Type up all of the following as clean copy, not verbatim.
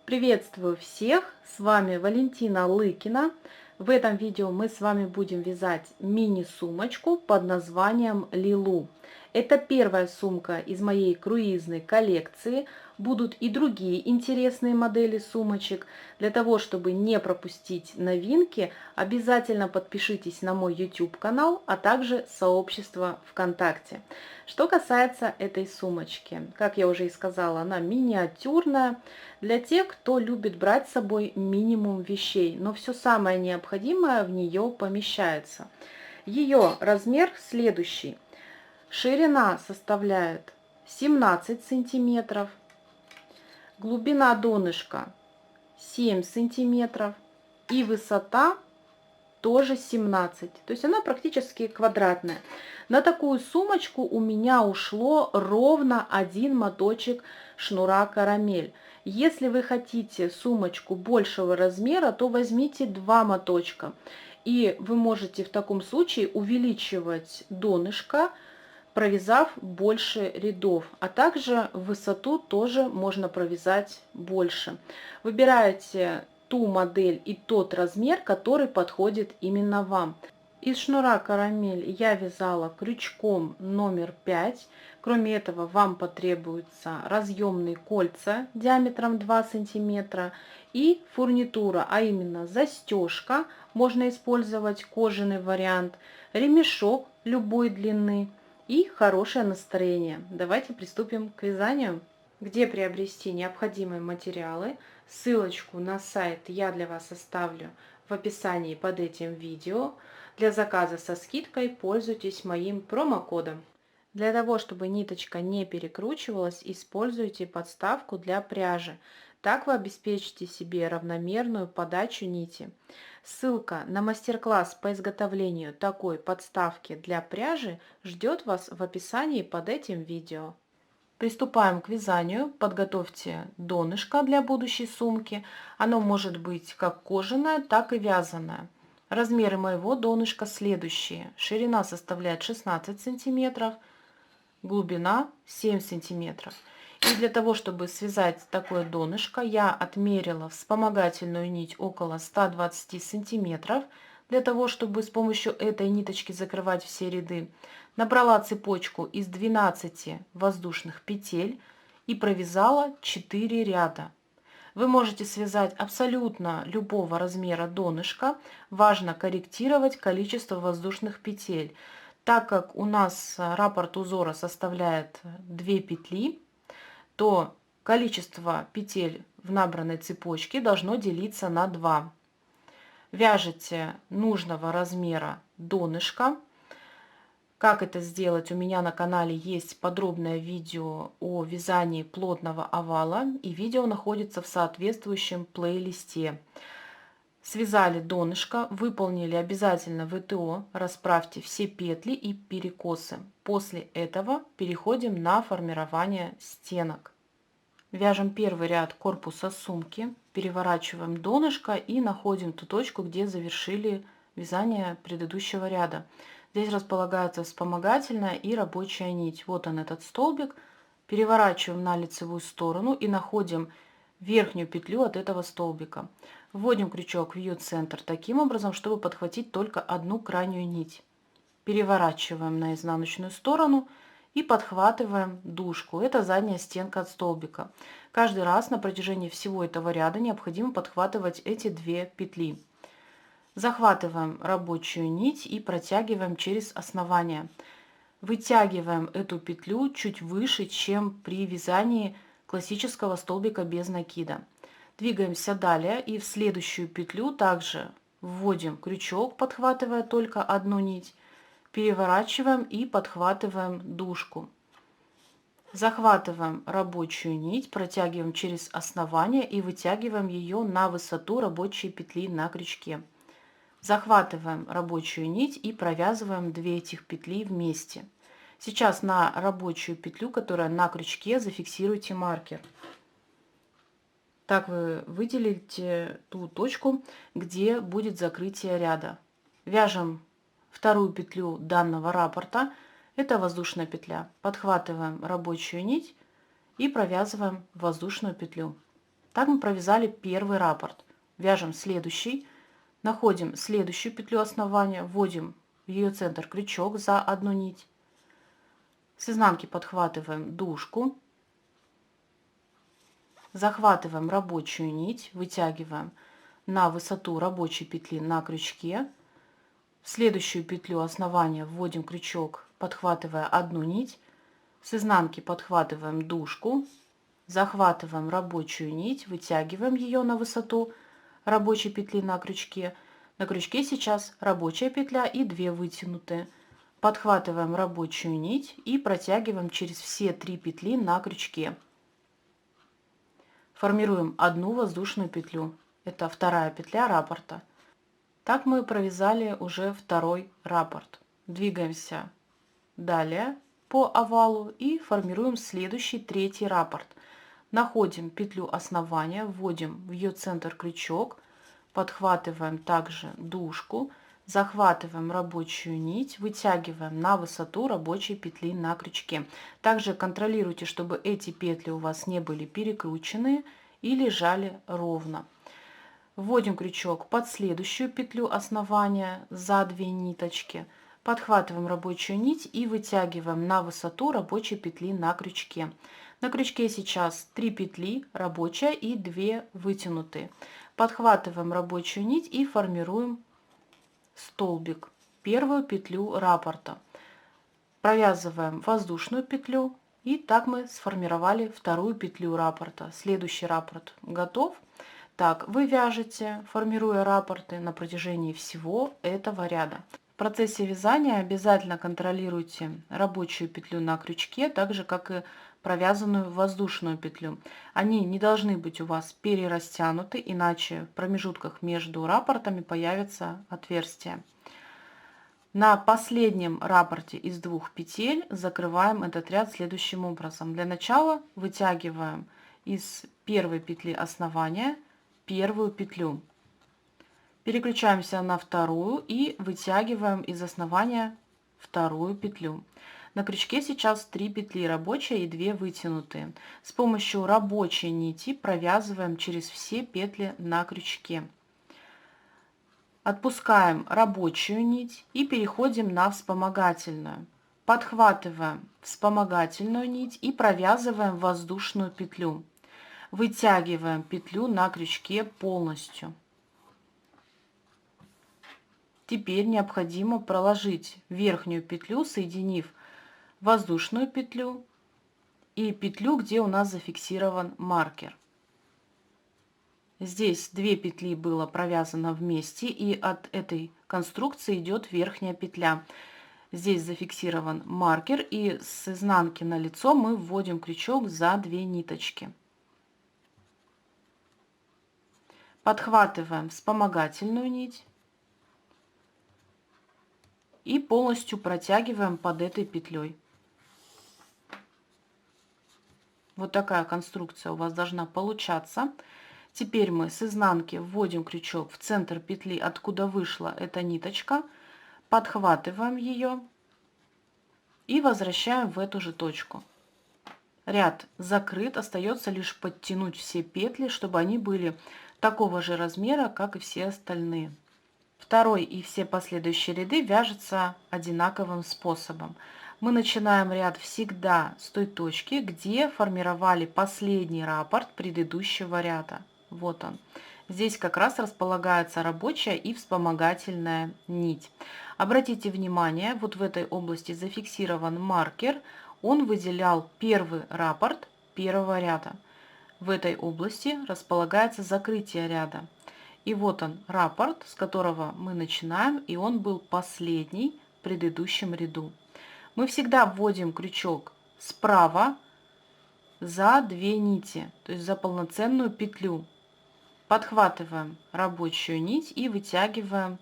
Приветствую всех! С вами Валентина Лыкина. В этом видео мы с вами будем вязать мини-сумочку под названием Лилу. Это первая сумка из моей круизной коллекции. Будут и другие интересные модели сумочек. Для того, чтобы не пропустить новинки, обязательно подпишитесь на мой YouTube канал, а также сообщество ВКонтакте. Что касается этой сумочки, как я уже и сказала, она миниатюрная. Для тех, кто любит брать с собой минимум вещей, но все самое необходимое в нее помещается. Ее размер следующий. Ширина составляет 17 сантиметров, глубина донышка 7 сантиметров и высота тоже 17. То есть она практически квадратная. На такую сумочку у меня ушло ровно один моточек шнура карамель. Если вы хотите сумочку большего размера, то возьмите два моточка. И вы можете в таком случае увеличивать донышко, провязав больше рядов, а также высоту тоже можно провязать больше. Выбираете ту модель и тот размер, который подходит именно вам. Из шнура карамель я вязала крючком номер 5. Кроме этого, вам потребуются разъемные кольца диаметром 2 сантиметра и фурнитура, а именно застежка, можно использовать кожаный вариант, ремешок любой длины и хорошее настроение. Давайте приступим к вязанию. Где приобрести необходимые материалы, ссылочку на сайт я для вас оставлю в описании под этим видео. Для заказа со скидкой пользуйтесь моим промокодом. Для того, чтобы ниточка не перекручивалась, используйте подставку для пряжи. Так вы обеспечите себе равномерную подачу нити. Ссылка на мастер-класс по изготовлению такой подставки для пряжи ждет вас в описании под этим видео. Приступаем к вязанию. Подготовьте донышко для будущей сумки. Оно может быть как кожаное, так и вязаное. Размеры моего донышка следующие. Ширина составляет 16 сантиметров, глубина 7 сантиметров. И для того, чтобы связать такое донышко, я отмерила вспомогательную нить около 120 сантиметров, для того, чтобы с помощью этой ниточки закрывать все ряды. Набрала цепочку из 12 воздушных петель и провязала 4 ряда. Вы можете связать абсолютно любого размера донышка. Важно корректировать количество воздушных петель. Так как у нас раппорт узора составляет 2 петли, то количество петель в набранной цепочке должно делиться на 2. Вяжете нужного размера донышко. Как это сделать? У меня на канале есть подробное видео о вязании плотного овала, и видео находится в соответствующем плейлисте. Связали донышко, выполнили обязательно ВТО, расправьте все петли и перекосы. После этого переходим на формирование стенок. Вяжем первый ряд корпуса сумки, переворачиваем донышко и находим ту точку, где завершили вязание предыдущего ряда. Здесь располагается вспомогательная и рабочая нить. Вот он, этот столбик. Переворачиваем на лицевую сторону и находим верхнюю петлю от этого столбика. Вводим крючок в ее центр таким образом, чтобы подхватить только одну крайнюю нить. Переворачиваем на изнаночную сторону и подхватываем дужку. Это задняя стенка от столбика. Каждый раз на протяжении всего этого ряда необходимо подхватывать эти 2 петли. Захватываем рабочую нить и протягиваем через основание. Вытягиваем эту петлю чуть выше, чем при вязании классического столбика без накида. Двигаемся далее и в следующую петлю также вводим крючок, подхватывая только одну нить, переворачиваем и подхватываем дужку. Захватываем рабочую нить, протягиваем через основание и вытягиваем ее на высоту рабочей петли на крючке. Захватываем рабочую нить и провязываем 2 этих петли вместе. Сейчас на рабочую петлю, которая на крючке, зафиксируйте маркер. Так вы выделите ту точку, где будет закрытие ряда. Вяжем вторую петлю данного раппорта. Это воздушная петля. Подхватываем рабочую нить и провязываем воздушную петлю. Так мы провязали первый раппорт. Вяжем следующий, находим следующую петлю основания, вводим в ее центр крючок за одну нить, с изнанки подхватываем дужку, захватываем рабочую нить, вытягиваем на высоту рабочей петли на крючке, в следующую петлю основания вводим крючок, подхватывая одну нить, с изнанки подхватываем дужку, захватываем рабочую нить, вытягиваем ее на высоту рабочей петли на крючке. На крючке сейчас рабочая петля и 2 вытянутые. Подхватываем рабочую нить и протягиваем через все 3 петли на крючке. Формируем одну воздушную петлю. Это вторая петля раппорта. Так мы провязали уже второй раппорт. Двигаемся далее по овалу и формируем следующий третий раппорт. Находим петлю основания, вводим в ее центр крючок, подхватываем также дужку, захватываем рабочую нить, вытягиваем на высоту рабочей петли на крючке. Также контролируйте, чтобы эти петли у вас не были перекручены и лежали ровно. Вводим крючок под следующую петлю основания за 2 ниточки, подхватываем рабочую нить и вытягиваем на высоту рабочей петли на крючке. На крючке сейчас 3 петли рабочая и 2 вытянутые. Подхватываем рабочую нить и формируем столбик, первую петлю раппорта. Провязываем воздушную петлю, и так мы сформировали вторую петлю раппорта. Следующий раппорт готов. Так вы вяжете, формируя раппорты на протяжении всего этого ряда. В процессе вязания обязательно контролируйте рабочую петлю на крючке, так же как и провязанную воздушную петлю. Они не должны быть у вас перерастянуты, иначе в промежутках между раппортами появятся отверстия. На последнем раппорте из 2 петель закрываем этот ряд следующим образом. Для начала вытягиваем из первой петли основания первую петлю. Переключаемся на вторую и вытягиваем из основания вторую петлю. На крючке сейчас 3 петли рабочая и 2 вытянутые. С помощью рабочей нити провязываем через все петли на крючке. Отпускаем рабочую нить и переходим на вспомогательную. Подхватываем вспомогательную нить и провязываем воздушную петлю. Вытягиваем петлю на крючке полностью. Теперь необходимо проложить верхнюю петлю, соединив воздушную петлю и петлю, где у нас зафиксирован маркер. Здесь 2 петли было провязано вместе, и от этой конструкции идет верхняя петля. Здесь зафиксирован маркер, и с изнанки на лицо мы вводим крючок за 2 ниточки. Подхватываем вспомогательную нить и полностью протягиваем под этой петлей. Вот такая конструкция у вас должна получаться. Теперь мы с изнанки вводим крючок в центр петли, откуда вышла эта ниточка, подхватываем ее и возвращаем в эту же точку. Ряд закрыт, остается лишь подтянуть все петли, чтобы они были такого же размера, как и все остальные. Второй и все последующие ряды вяжутся одинаковым способом. Мы начинаем ряд всегда с той точки, где формировали последний раппорт предыдущего ряда. Вот он. Здесь как раз располагается рабочая и вспомогательная нить. Обратите внимание, вот в этой области зафиксирован маркер. Он выделял первый раппорт первого ряда. В этой области располагается закрытие ряда. И вот он раппорт, с которого мы начинаем, и он был последний в предыдущем ряду. Мы всегда вводим крючок справа за 2 нити, то есть за полноценную петлю. Подхватываем рабочую нить и вытягиваем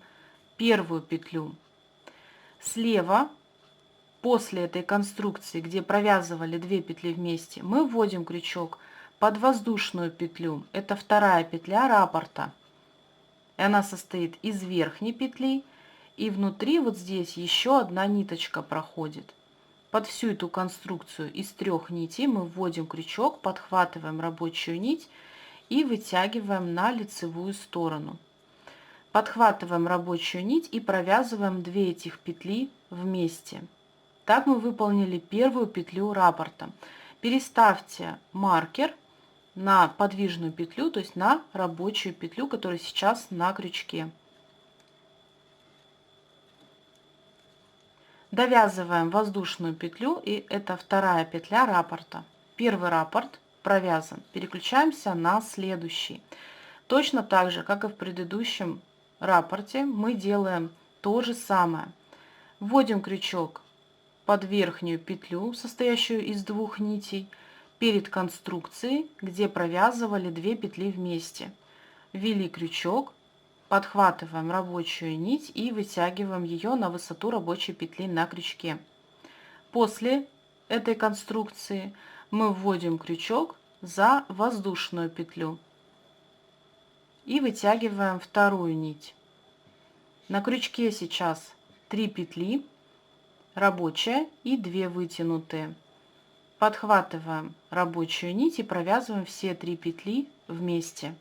первую петлю. Слева, после этой конструкции, где провязывали 2 петли вместе, мы вводим крючок под воздушную петлю. Это вторая петля раппорта. И она состоит из верхней петли, и внутри вот здесь еще одна ниточка проходит. Под всю эту конструкцию из 3 нитей мы вводим крючок, подхватываем рабочую нить и вытягиваем на лицевую сторону. Подхватываем рабочую нить и провязываем 2 этих петли вместе. Так мы выполнили первую петлю раппорта. Переставьте маркер на подвижную петлю, то есть на рабочую петлю, которая сейчас на крючке. Довязываем воздушную петлю, и это вторая петля раппорта. Первый раппорт провязан. Переключаемся на следующий. Точно так же, как и в предыдущем раппорте, мы делаем то же самое. Вводим крючок под верхнюю петлю, состоящую из 2 нитей, перед конструкцией, где провязывали 2 петли вместе. Ввели крючок, подхватываем рабочую нить и вытягиваем ее на высоту рабочей петли на крючке. После этой конструкции мы вводим крючок за воздушную петлю и вытягиваем вторую нить. На крючке сейчас 3 петли, рабочая и 2 вытянутые. Подхватываем рабочую нить и провязываем все 3 петли вместе.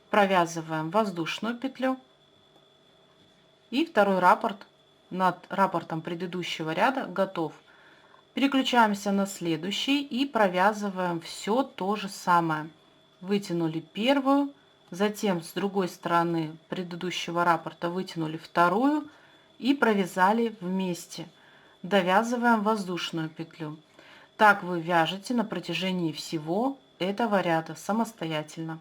Провязываем воздушную петлю и второй раппорт над раппортом предыдущего ряда готов. Переключаемся на следующий и провязываем все то же самое. Вытянули первую, затем с другой стороны предыдущего раппорта вытянули вторую и провязали вместе. Довязываем воздушную петлю. Так вы вяжете на протяжении всего этого ряда самостоятельно.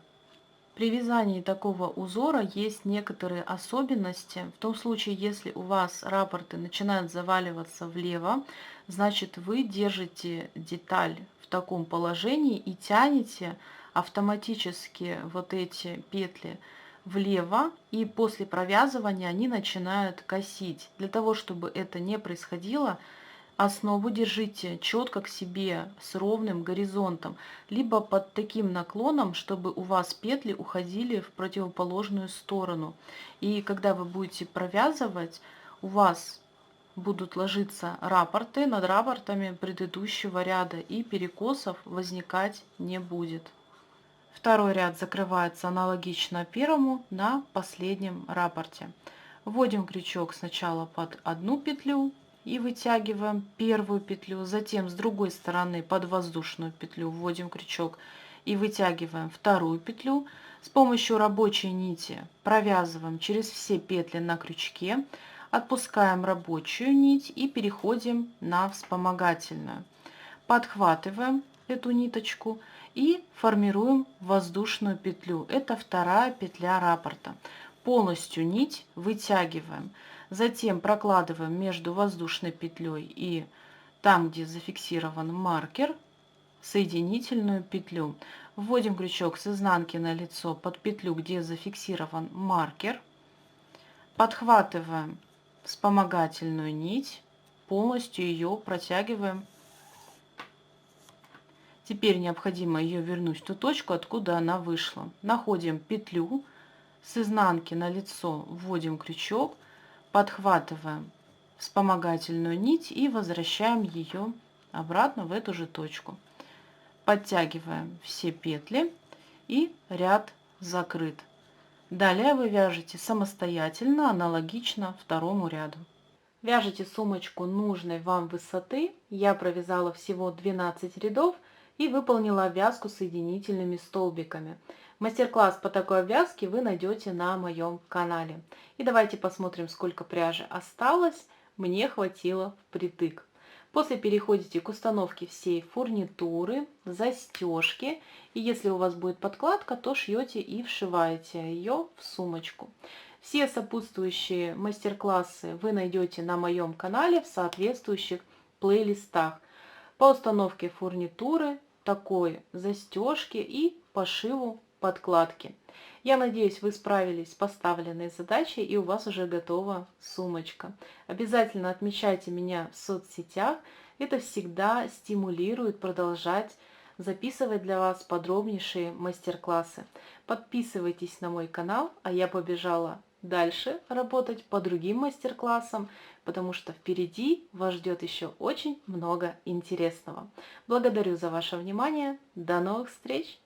При вязании такого узора есть некоторые особенности. В том случае, если у вас раппорты начинают заваливаться влево, значит вы держите деталь в таком положении и тянете автоматически вот эти петли влево, и после провязывания они начинают косить. Для того, чтобы это не происходило, основу держите четко к себе с ровным горизонтом, либо под таким наклоном, чтобы у вас петли уходили в противоположную сторону. И когда вы будете провязывать, у вас будут ложиться раппорты над раппортами предыдущего ряда, и перекосов возникать не будет. Второй ряд закрывается аналогично первому на последнем раппорте. Вводим крючок сначала под одну петлю и вытягиваем первую петлю, затем с другой стороны под воздушную петлю вводим крючок и вытягиваем вторую петлю. С помощью рабочей нити провязываем через все петли на крючке, отпускаем рабочую нить и переходим на вспомогательную. Подхватываем эту ниточку и формируем воздушную петлю. Это вторая петля раппорта. Полностью нить вытягиваем. Затем прокладываем между воздушной петлей и там, где зафиксирован маркер, соединительную петлю. Вводим крючок с изнанки на лицо под петлю, где зафиксирован маркер. Подхватываем вспомогательную нить, полностью ее протягиваем. Теперь необходимо ее вернуть в ту точку, откуда она вышла. Находим петлю, с изнанки на лицо вводим крючок, подхватываем вспомогательную нить и возвращаем ее обратно в эту же точку. Подтягиваем все петли и ряд закрыт. Далее вы вяжете самостоятельно, аналогично второму ряду. Вяжите сумочку нужной вам высоты. Я провязала всего 12 рядов и выполнила обвязку соединительными столбиками. Мастер-класс по такой обвязке вы найдете на моем канале. И давайте посмотрим, сколько пряжи осталось. Мне хватило впритык. После переходите к установке всей фурнитуры, застежки. И если у вас будет подкладка, то шьете и вшиваете ее в сумочку. Все сопутствующие мастер-классы вы найдете на моем канале в соответствующих плейлистах по установке фурнитуры, такой застежки и пошиву подкладки. Я надеюсь, вы справились с поставленной задачей и у вас уже готова сумочка. Обязательно отмечайте меня в соцсетях. Это всегда стимулирует продолжать записывать для вас подробнейшие мастер-классы. Подписывайтесь на мой канал, а я побежала дальше работать по другим мастер-классам, потому что впереди вас ждет еще очень много интересного. Благодарю за ваше внимание. До новых встреч!